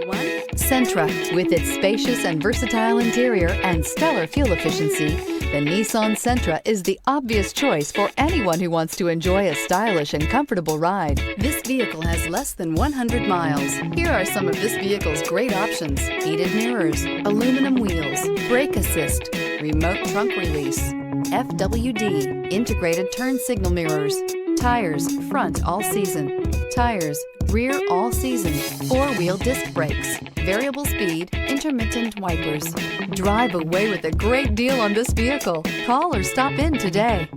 2021 Sentra. With its spacious and versatile interior and stellar fuel efficiency, the Nissan Sentra is the obvious choice for anyone who wants to enjoy a stylish and comfortable ride. This vehicle has less than 100 miles. Here are some of this vehicle's great options: heated mirrors, aluminum wheels, brake assist, remote trunk release, FWD, integrated turn signal mirrors, tires, front all season, tires, rear all season, four-wheel disc brakes, variable speed, intermittent wipers. Drive away with a great deal on this vehicle. Call or stop in today.